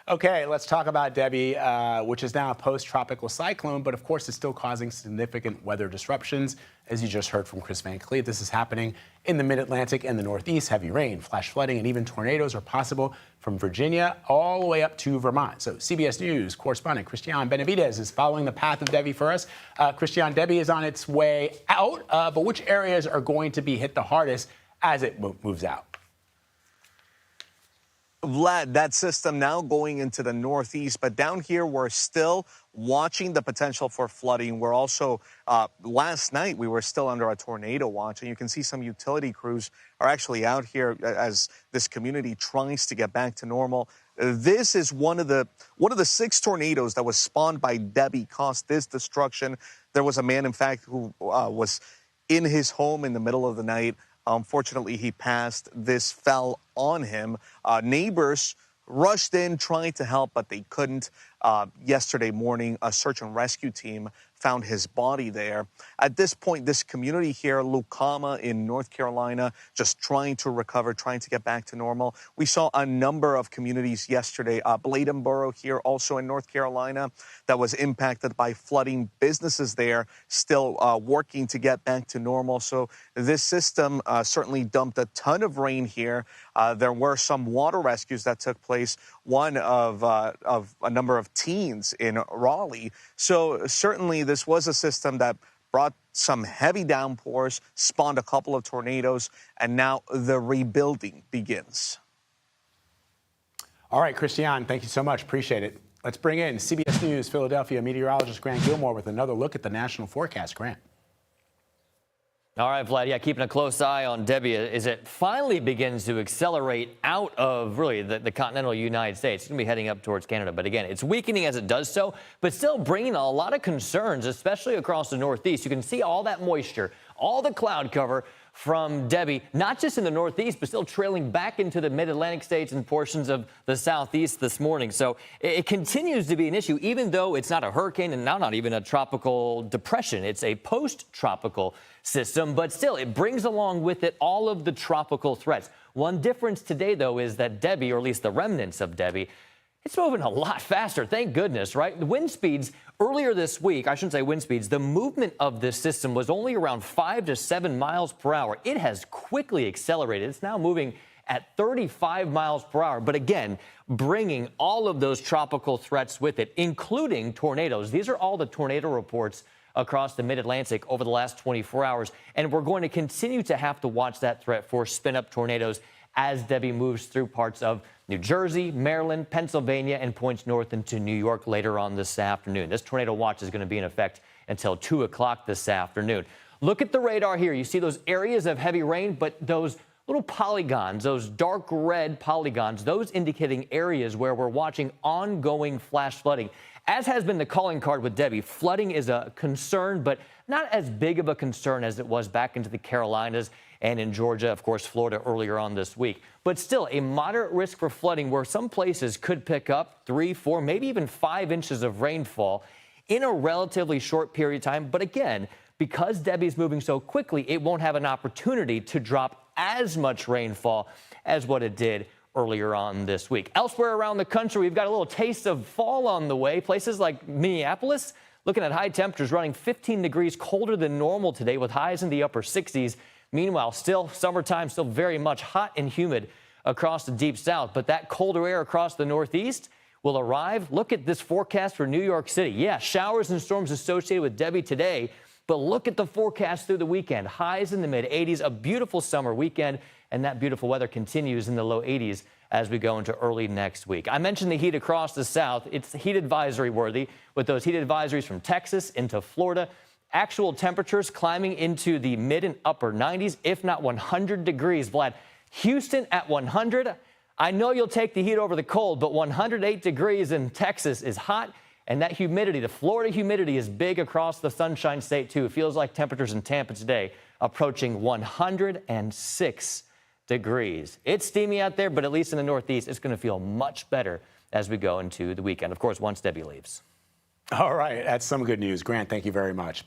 Okay, let's talk about Debby, which is now a post-tropical cyclone, but of course it's still causing significant weather disruptions. As you just heard from Chris Van Cleef, this is happening in the mid-Atlantic and the Northeast. Heavy rain, flash flooding, and even tornadoes are possible from Virginia all the way up to Vermont. So CBS News correspondent Cristian Benavides is following the path of Debby for us. Cristian, Debby is on its way out, but which areas are going to be hit the hardest as it moves out? Vlad, that system now going into the Northeast, but down here we're still watching the potential for flooding. We're also, last night we were still under a tornado watch, and you can see some utility crews are actually out here as this community tries to get back to normal. This is one of the 6 tornadoes that was spawned by Debby caused this destruction. There was a man, in fact, who was in his home in the middle of the night. Unfortunately, he passed. This fell on him. Neighbors rushed in trying to help, but they couldn't. Yesterday morning, a search and rescue team found his body there. At this point, this community here, Lucama in North Carolina, just trying to recover, trying to get back to normal. We saw a number of communities yesterday. Bladenboro here, also in North Carolina, that was impacted by flooding. Businesses there still working to get back to normal. So this system certainly dumped a ton of rain here. There were some water rescues that took place, one of a number of teens in Raleigh. So certainly this was a system that brought some heavy downpours, spawned a couple of tornadoes, and now the rebuilding begins. All right, Cristian, thank you so much. Appreciate it. Let's bring in CBS News Philadelphia meteorologist Grant Gilmore with another look at the national forecast. Grant. All right, Vlad, yeah, keeping a close eye on Debby as it finally begins to accelerate out of really the continental United States. It's going to be heading up towards Canada. But again, it's weakening as it does so, but still bringing a lot of concerns, especially across the Northeast. You can see all that moisture, all the cloud cover from Debby, not just in the Northeast, but still trailing back into the mid-Atlantic states and portions of the Southeast this morning. So it continues to be an issue, even though it's not a hurricane and now not even a tropical depression. It's a post-tropical system, but still it brings along with it all of the tropical threats. One difference today, though, is that Debby, or at least the remnants of Debby, it's moving a lot faster, thank goodness, right? The wind speeds earlier this week, I shouldn't say wind speeds, the movement of this system was only around 5 to 7 miles per hour. It has quickly accelerated. It's now moving at 35 miles per hour. But again, bringing all of those tropical threats with it, including tornadoes. These are all the tornado reports across the mid-Atlantic over the last 24 hours. And we're going to continue to have to watch that threat for spin-up tornadoes as Debby moves through parts of New Jersey, Maryland, Pennsylvania, and points north into New York later on this afternoon. This tornado watch is going to be in effect until 2 o'clock this afternoon. Look at the radar here. You see those areas of heavy rain, but those little polygons, those dark red polygons, those indicating areas where we're watching ongoing flash flooding. As has been the calling card with Debby, flooding is a concern, but not as big of a concern as it was back into the Carolinas and in Georgia, of course, Florida earlier on this week. But still, a moderate risk for flooding where some places could pick up 3, 4, maybe even 5 inches of rainfall in a relatively short period of time. But again, because Debby's moving so quickly, it won't have an opportunity to drop as much rainfall as what it did earlier on this week. Elsewhere around the country, we've got a little taste of fall on the way. Places like Minneapolis, looking at high temperatures running 15 degrees colder than normal today with highs in the upper 60s. Meanwhile, still summertime, still very much hot and humid across the deep south. But that colder air across the Northeast will arrive. Look at this forecast for New York City. Yeah, showers and storms associated with Debby today. But look at the forecast through the weekend. Highs in the mid-80s, a beautiful summer weekend. And that beautiful weather continues in the low 80s as we go into early next week. I mentioned the heat across the south. It's heat advisory worthy with those heat advisories from Texas into Florida. Actual temperatures climbing into the mid and upper 90s, if not 100 degrees. Vlad, Houston at 100. I know you'll take the heat over the cold, but 108 degrees in Texas is hot. And that humidity, the Florida humidity, is big across the Sunshine State, too. It feels like temperatures in Tampa today approaching 106 degrees. It's steamy out there, but at least in the Northeast, it's going to feel much better as we go into the weekend. Of course, once Debby leaves. All right, that's some good news. Grant, thank you very much.